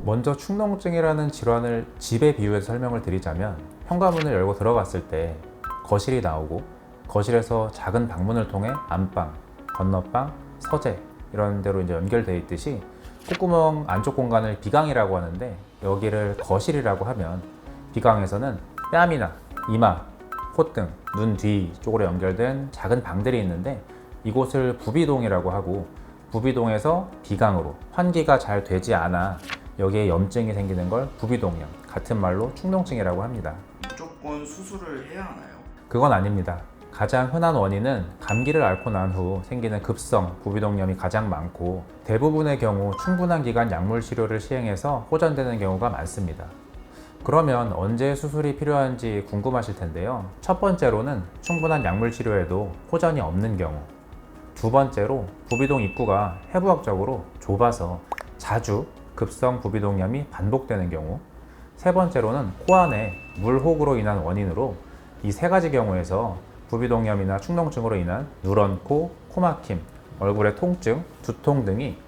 먼저 축농증이라는 질환을 집에 비유해서 설명을 드리자면, 현관문을 열고 들어갔을 때 거실이 나오고, 거실에서 작은 방문을 통해 안방, 건너방, 서재 이런 데로 이제 연결되어 있듯이 콧구멍 안쪽 공간을 비강이라고 하는데, 여기를 거실이라고 하면 비강에서는 뺨이나 이마, 콧등, 눈 뒤 쪽으로 연결된 작은 방들이 있는데, 이곳을 부비동이라고 하고, 부비동에서 비강으로 환기가 잘 되지 않아 여기에 염증이 생기는 걸 부비동염, 같은 말로 축농증이라고 합니다. 무조건 수술을 해야 하나요? 그건 아닙니다. 가장 흔한 원인은 감기를 앓고 난 후 생기는 급성 부비동염이 가장 많고, 대부분의 경우 충분한 기간 약물 치료를 시행해서 호전되는 경우가 많습니다. 그러면 언제 수술이 필요한지 궁금하실 텐데요. 첫 번째로는 충분한 약물 치료에도 호전이 없는 경우, 두 번째로 부비동 입구가 해부학적으로 좁아서 자주 급성 부비동염이 반복되는 경우, 세 번째로는 코 안에 물혹으로 인한 원인으로 이 세 가지 경우에서 부비동염이나 축농증으로 인한 누런코, 코막힘, 얼굴의 통증, 두통 등이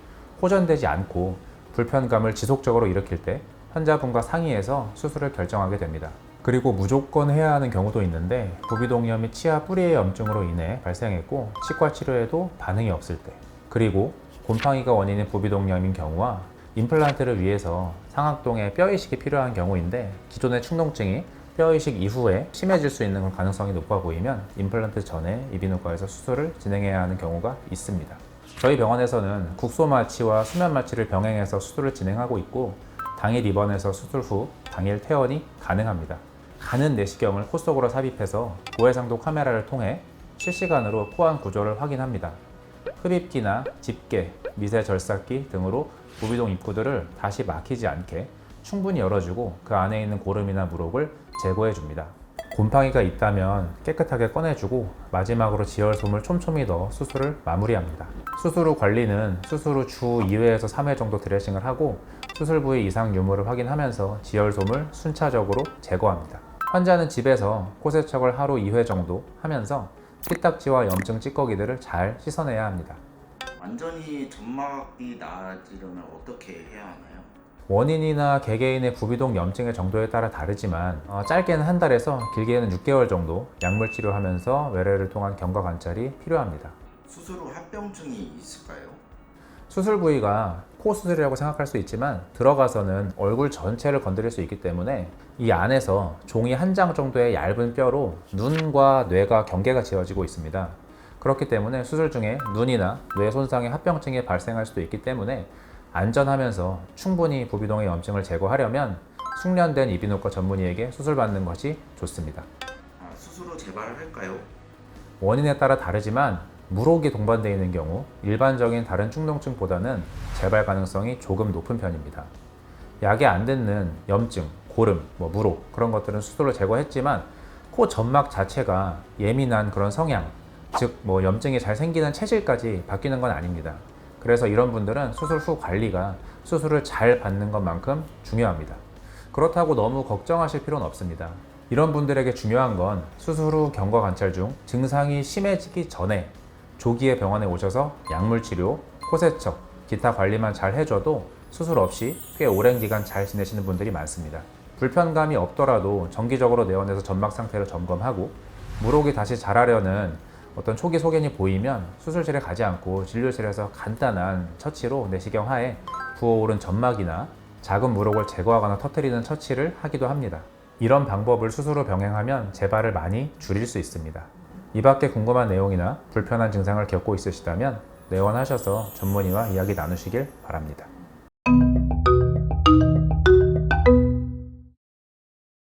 호전되지 않고 불편감을 지속적으로 일으킬 때 환자분과 상의해서 수술을 결정하게 됩니다. 그리고 무조건 해야 하는 경우도 있는데, 부비동염이 치아 뿌리의 염증으로 인해 발생했고 치과 치료에도 반응이 없을 때, 그리고 곰팡이가 원인인 부비동염인 경우와 임플란트를 위해서 상악동에 뼈이식이 필요한 경우인데, 기존의 축농증이 뼈이식 이후에 심해질 수 있는 가능성이 높아 보이면 임플란트 전에 이비인후과에서 수술을 진행해야 하는 경우가 있습니다. 저희 병원에서는 국소 마취와 수면 마취를 병행해서 수술을 진행하고 있고, 당일 입원해서 수술 후 당일 퇴원이 가능합니다. 가는 내시경을 코 속으로 삽입해서 고해상도 카메라를 통해 실시간으로 코안 구조를 확인합니다. 흡입기나 집게, 미세 절삭기 등으로 부비동 입구들을 다시 막히지 않게 충분히 열어주고 그 안에 있는 고름이나 물혹을 제거해 줍니다. 곰팡이가 있다면 깨끗하게 꺼내주고 마지막으로 지혈솜을 촘촘히 넣어 수술을 마무리합니다. 수술 후 관리는 수술 후 주 2회에서 3회 정도 드레싱을 하고, 수술 부위 이상 유무를 확인하면서 지혈솜을 순차적으로 제거합니다. 환자는 집에서 코 세척을 하루 2회 정도 하면서 피딱지와 염증 찌꺼기들을 잘 씻어내야 합니다. 완전히 점막이 나아지려면 어떻게 해야 하나요? 원인이나 개개인의 부비동 염증의 정도에 따라 다르지만, 짧게는 한 달에서 길게는 6개월 정도 약물 치료하면서 외래를 통한 경과 관찰이 필요합니다. 수술 후 합병증이 있을까요? 수술 부위가 코 수술이라고 생각할 수 있지만, 들어가서는 얼굴 전체를 건드릴 수 있기 때문에 이 안에서 종이 한 장 정도의 얇은 뼈로 눈과 뇌가 경계가 지어지고 있습니다. 그렇기 때문에 수술 중에 눈이나 뇌 손상의 합병증이 발생할 수도 있기 때문에 안전하면서 충분히 부비동의 염증을 제거하려면 숙련된 이비인후과 전문의에게 수술받는 것이 좋습니다. 수술 후 재발을 할까요? 원인에 따라 다르지만 물혹이 동반되어 있는 경우 일반적인 다른 축농증보다는 재발 가능성이 조금 높은 편입니다. 약에 안 듣는 염증, 고름, 물혹 그런 것들은 수술로 제거했지만, 코 점막 자체가 예민한 그런 성향, 즉 염증이 잘 생기는 체질까지 바뀌는 건 아닙니다. 그래서 이런 분들은 수술 후 관리가 수술을 잘 받는 것만큼 중요합니다. 그렇다고 너무 걱정하실 필요는 없습니다. 이런 분들에게 중요한 건 수술 후 경과 관찰 중 증상이 심해지기 전에 조기에 병원에 오셔서 약물 치료, 코 세척, 기타 관리만 잘 해줘도 수술 없이 꽤 오랜 기간 잘 지내시는 분들이 많습니다. 불편감이 없더라도 정기적으로 내원해서 점막 상태를 점검하고, 물혹이 다시 자라려는 어떤 초기 소견이 보이면 수술실에 가지 않고 진료실에서 간단한 처치로 내시경 하에 부어오른 점막이나 작은 물혹을 제거하거나 터뜨리는 처치를 하기도 합니다. 이런 방법을 수술 후 병행하면 재발을 많이 줄일 수 있습니다. 이 밖에 궁금한 내용이나 불편한 증상을 겪고 있으시다면 내원하셔서 전문의와 이야기 나누시길 바랍니다.